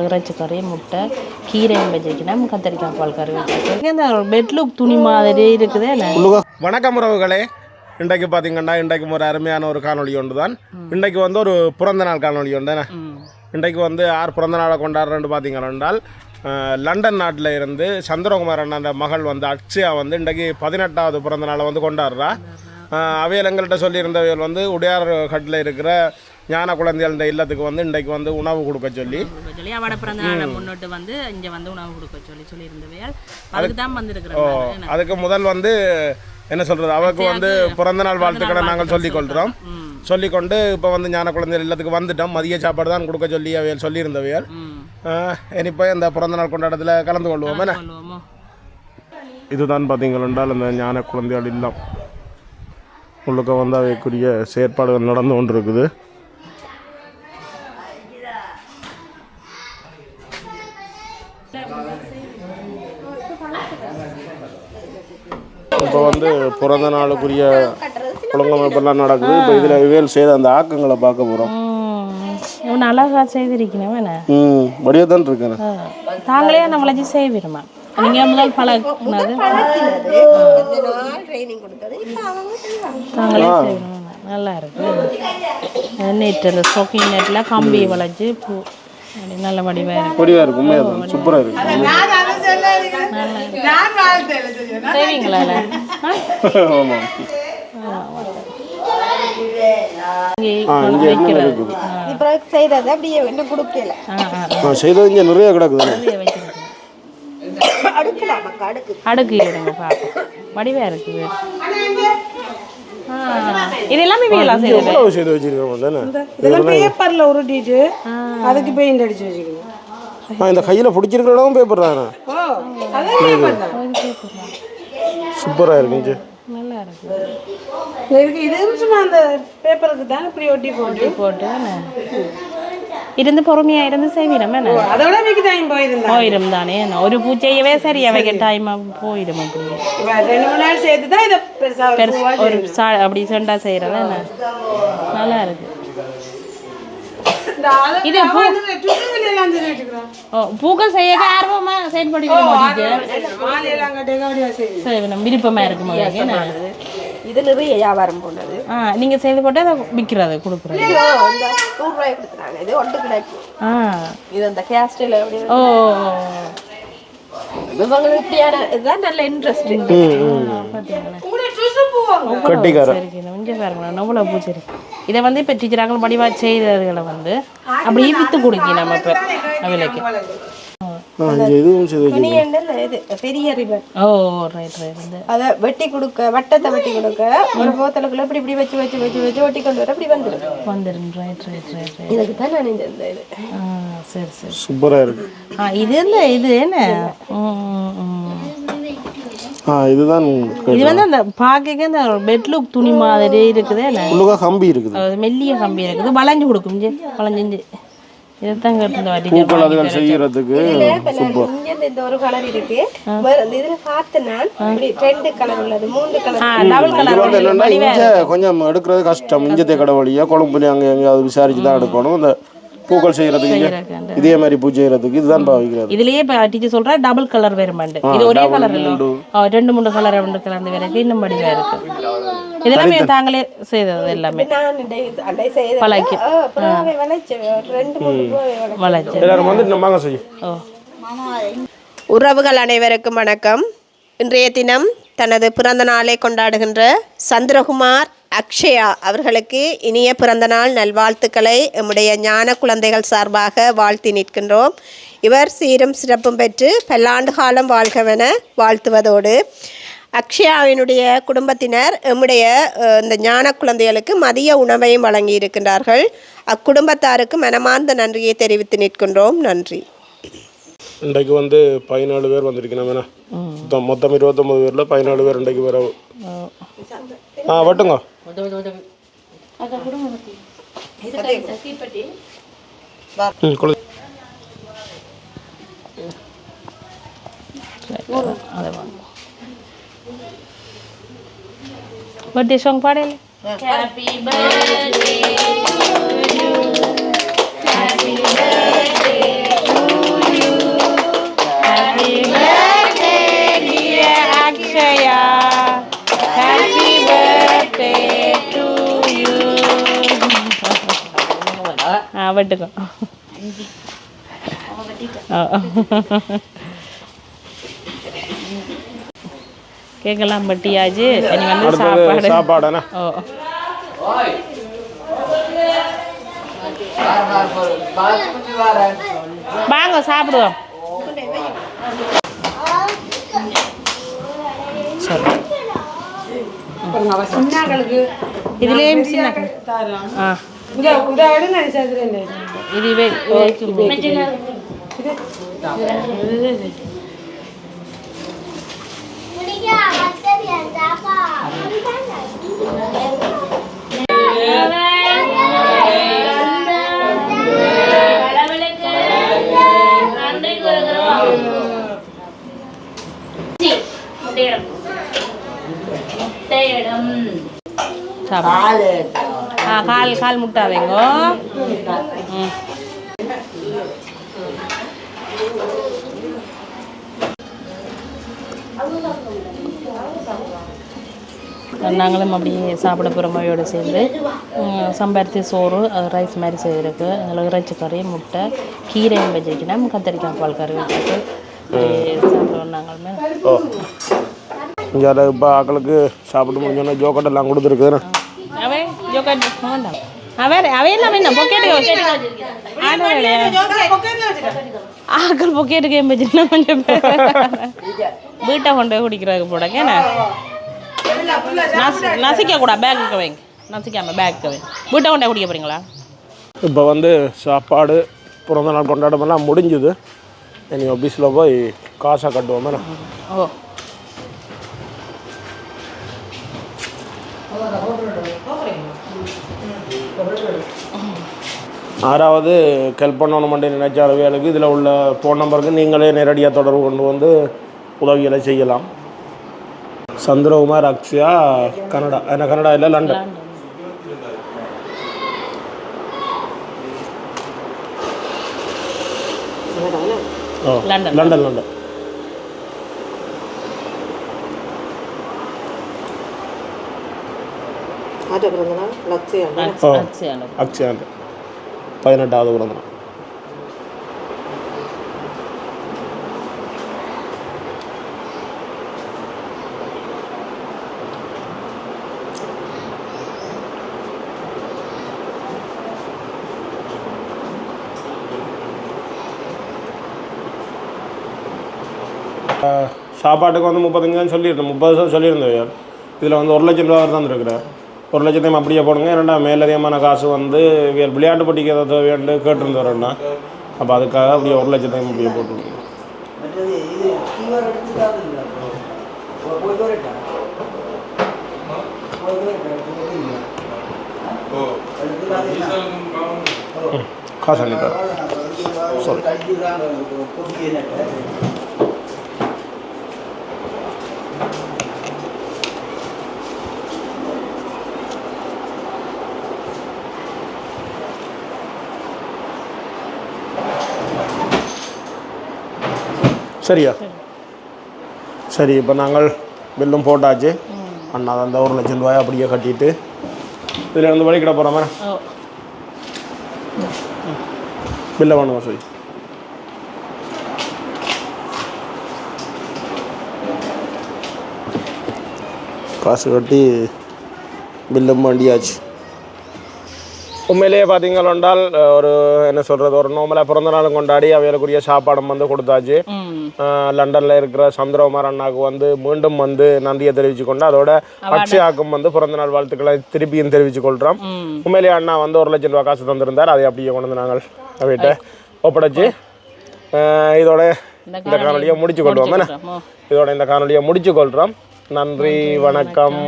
இறைச்சி கறி முட்டை கீரையும் வச்சிருக்கேன் கத்திரிக்காய் பால் கறி வச்சிருக்கேன் இந்த பெட்லுக் துணி மாதிரி இருக்குது. வணக்கம் உறவுகளே, இன்றைக்கு பார்த்தீங்கன்னா இன்றைக்கு ஒரு அருமையான ஒரு காணொலி ஒன்று தான். இன்றைக்கு வந்து ஒரு பிறந்த நாள் காணொலி ஒன்று. இன்றைக்கு வந்து யார் பிறந்த நாளை கொண்டாடுறேன்னு பார்த்தீங்கன்னா லண்டன் நாட்டில் இருந்து சந்திரகுமார் அண்ணன் மகள் வந்து அக்ஷயா வந்து இன்றைக்கு 18வது பிறந்த நாளை வந்து கொண்டாடுறா. அவையில் எங்கள்கிட்ட சொல்லியிருந்தவைகள் வந்து உடையார் கட்டில் இருக்கிற ஞான குழந்தைகள் இல்லத்துக்கு வந்து இன்றைக்கு வந்து உணவு கொடுக்க சொல்லி அவட பிறந்த நாளை முன்னிட்டு வந்து இங்கே வந்து உணவு கொடுக்க சொல்லியிருந்தவையால் அதுக்கு தான் வந்துருக்கிறோம். அதுக்கு முதல் வந்து என்ன சொல்கிறது, அவருக்கு வந்து பிறந்த நாள் வாழ்த்துக்களை நாங்கள் சொல்லிக்கொள்கிறோம். சொல்லிக்கொண்டு இப்போ வந்து ஞான குழந்தைகள் இல்லத்துக்கு வந்துட்டோம். மதிய சாப்பாடு தான் கொடுக்க சொல்லி அவையல் சொல்லியிருந்தவையால் இனிப்போ இந்த பிறந்த நாள் கொண்டாட்டத்தில் கலந்து கொள்வோம். என்ன இதுதான் பார்த்தீங்களென்றால் இந்த ஞான குழந்தைகள் இல்லம் உள்ளுக்க வந்து அவைக்குரிய செயற்பாடுகள் நடந்து கொண்டு இருக்குது. இப்போ வந்து பிறந்த நாளுக்குரிய ஒழுங்கமைப்பெல்லாம் நடக்குது. இப்போ இதில் விவேல் செய்த அந்த ஆக்கங்களை பார்க்க போகிறோம். அழகா செய்திருக்கேன் வடிவா தான் இருக்கேன். தாங்களே நம்மளை செய்விடுமா நீங்கள் முதல் பழகினது தாங்களே செய்யணும். நல்லா இருக்கு. நெட் அந்த ஸ்டோக்கிங் நெட்டில் கம்பி வளைச்சி பூ நல்ல வடிவாக இருக்கும். சூப்பராக இருக்கு. செய்வீங்களா? செய்தது இங்கே நிறைய கிடக்குது. அடுக்கு வடிவா இருக்கு. இதெல்லாமே செய்து வச்சிருக்கோம். பேப்பர்ல உருட்டிட்டு அதுக்கு பெயிண்ட் அடிச்சு வச்சிருக்கோம். இந்த கையில பிடிச்சிருக்கிறதும் பேப்பர் தானே. சூப்பரா இருக்கு. நல்லா இருக்கு. இது சும்மா அந்த பேப்பருக்கு தான் இப்படி ஒட்டி போட்டு இருந்து பொறுமையா இருந்து செய்விடும். அதோட டைம் போயிடும் தானே. ஒரு பூச்சையவே சரி அவைக்கு டைம் போயிடும். அப்படி 2-3 நாள் சேர்த்து தான் இதை ஒரு அப்படி செண்டா செய்யறது நல்லா இருக்கு. இது பூக்கள் செய்ய ஆர்வமா செயல்படுகிறோம். விருப்பமா இருக்குமா? இது நிறைய வியாபாரம் போனது. நீங்க செய்து போட்டு அதை விற்கிறது கொடுக்குறது. இது ஒன்று கிடைக்கும். இது அந்த கேஸ்டில் ஓ இவங்களுக்கு இப்படியான இதுதான் நல்ல இன்ட்ரெஸ்ட். எவ்வளோ பூச்செரி இதை வந்து இப்போ டீச்சராக படிவா செய்கிறதுகளை வந்து அப்படியே விற்று கொடுக்கி நம்ம இப்போ அவளுக்கு. பெரிய ரிபன் அதை வெட்டி கொடுக்க, வட்டத்தை வெட்டி கொடுக்க, ஒரு போத்தலுக்குள்ள இப்படி இப்படி வச்சு வச்சு வச்சு வச்சு ஒட்டி கொண்டு வர அப்படி வந்துடும். இதுக்கு தான் நான் இந்த இது. சரி சரி சூப்பரா இருக்கு. இது இல்லை, இது என்ன இதுதான். இது வந்து அந்த பாக்க அந்த பெட்லுக் துணி மாதிரி இருக்குது. கம்பி இருக்குது, மெல்லிய கம்பி இருக்குது, வளைஞ்சு கொடுக்கும். வளைஞ்சு இதைத்தான் கேட்டு செய்யறதுக்கு இந்த ஒரு கலர் இருக்கு. இதுல பார்த்தனா ரெண்டு கலர் உள்ளது, 3 கலர், டபுள் கலர். கொஞ்சம் எடுக்கிறது கஷ்டம். இஞ்சத்தை கடவுளியா கொழும்புல அங்கே எங்கேயாவது விசாரிச்சு தான் எடுக்கணும். இந்த பூக்கள் செய்யறதுக்கு இதே மாதிரி பூ செய்யறதுக்கு இதுதான் பாவிக்கிறது. இதுலயே டீச்சர் சொல்றா டபுள் கலர் வேறுமாண்டு. இது ஒரே கலர் இல்ல, 2-3 கலர் கலந்து வேறக்கு இன்னும் படிவா இருக்கு. இதெல்லாமே தாங்களே செய்தது எல்லாமே பழக்கி உறவுகள் அனைவருக்கும் வணக்கம். இன்றைய தினம் தனது பிறந்த நாளை கொண்டாடுகின்ற சந்திரகுமார் அக்ஷயா அவர்களுக்கு இனிய பிறந்தநாள் நல்வாழ்த்துக்களை நம்முடைய ஞான குழந்தைகள் சார்பாக வாழ்த்தி நிற்கின்றோம். இவர் சீரும் சிறப்பும் பெற்று பல்லாண்டு காலம் வாழ்கவென வாழ்த்துவதோடு அக்ஷயாவினுடைய குடும்பத்தினர் நம்முடைய இந்த ஞான குழந்தைகளுக்கு மதிய உணவையும் வழங்கி இருக்கின்றார்கள். அக்குடும்பத்தாருக்கு மனமார்ந்த நன்றியை தெரிவித்து நிற்கின்றோம். நன்றி. இன்றைக்கு வந்து 17 பேர் வந்திருக்கணும். மொத்தம் 29 பேரில் 17 பேர் இன்றைக்கு வர வட்டுங்க. बर्थडे सॉन्ग पाड़े। हैप्पी बर्थडे टू यू, வெட்டுக்கும். கேட்கலாம் பட்டியாச்சு. இனி வந்து சாப்பாடு. வாங்க சாப்பிடுவோம். இதுலேயும் சின்ன இதுவே கால் முட்டை வைங்கோ. நாங்களும் அப்படியே சாப்பிட போகிற மாதிரியோடு சேர்ந்து சம்பாரித்து சோறு அது ரைஸ் மாதிரி செய்திருக்கு. அதில் இறைச்சி கறி முட்டை கீரையும் வச்சுருக்கணும் கத்திரிக்காய் பால் கறி வச்சுட்டு சாப்பிடுவோம். நாங்களுமே இங்கே இப்போ ஆக்களுக்கு சாப்பிட்டு முடிஞ்சோன்னா ஜோக்கட்டெல்லாம் கொடுத்துருக்கு. அவன் ஜோக்கட் வேண்டாம். அவையெல்லாம் வேண்டாம். பொக்கெட்டு ஆக்கள் பொக்கெட்டு கேம் வச்சுன்னா கொஞ்சம் வீட்டை கொண்டு குடிக்கிறதுக்கு போடக்கேண்ணா நசிக்க கூட பேக்குக்கு வைங்க. நசிக்காமல் பேக்குக்கு வைங்க. வீட்டை கொண்டே குடிக்க போகிறீங்களா? இப்போ வந்து சாப்பாடு பிறந்த நாள் கொண்டாடமெல்லாம் முடிஞ்சுது. இனி ஆஃபீஸில் போய் காசை கட்டுவோம். ஓ 6வது ஹெல்ப் பண்ணணும் மட்டும் நினைச்ச அளவுக்கு இதில் உள்ள ஃபோன் நம்பருக்கு நீங்களே நேரடியாக தொடர்பு கொண்டு வந்து உதவிகளை செய்யலாம். சந்திரகுமார் அக்ஷயா கனடா. என்ன கனடா இல்லை லண்டன். லண்டன். அக்ஷயா 18வது பிறந்தநாள். சாப்பாட்டுக்கு வந்து 35 சொல்லியிருந்தேன். 30 சொல்லியிருந்தேன். இதில் வந்து 1 லட்சம் ரூபா தந்துருக்குறார். 1 லட்சத்தையும் அப்படியே போடுங்க. ஏன்னா மேலதிகமான காசு வந்து விளையாட்டு போட்டிக்கு ஏதாவது தேவையாண்டு கேட்டுருந்தோம்னா அப்போ அதுக்காக அப்படியே 1 லட்சத்தையும் அப்படியே போட்டுருங்க. காசு அனுப்பிட்டார். சரி சரியா? சரி இப்போ நாங்கள் பில்லும் போட்டாச்சு. அண்ணா அந்த 1 லட்சம் ரூபாய் அப்படியே கட்டிட்டு இதில் இருந்து வழிக்கிட போகிறோம். பில்லை வேணுமா சொல்லி காசு கட்டி பில்லும் வண்டியாச்சு. உண்மையிலேயே பார்த்தீங்கன்னால் ஒரு என்ன சொல்கிறது, ஒரு நோமலாக பிறந்த நாளும் கொண்டாடி அவைகளுக்குரிய சாப்பாடும் வந்து கொடுத்தாச்சு. லண்டனில் இருக்கிற சந்திரகுமார் அண்ணாவுக்கு வந்து மீண்டும் வந்து நன்றியை தெரிவித்து கொண்டு அதோட அக்ஷயாவுக்கும் வந்து பிறந்த நாள் வாழ்த்துக்களை திருப்பியும் தெரிவித்து கொள்கிறோம். உண்மையிலேயே அண்ணா வந்து 1 லட்சம் ரூபா காசு தந்திருந்தார். அதை அப்படியே கொண்டு வந்து நாங்கள் வீட்டை ஒப்படைச்சு இதோட இந்த காணொலியை முடிச்சு கொள்வோம். இதோட இந்த காணொலியை முடிச்சு கொள்கிறோம். நன்றி, வணக்கம்.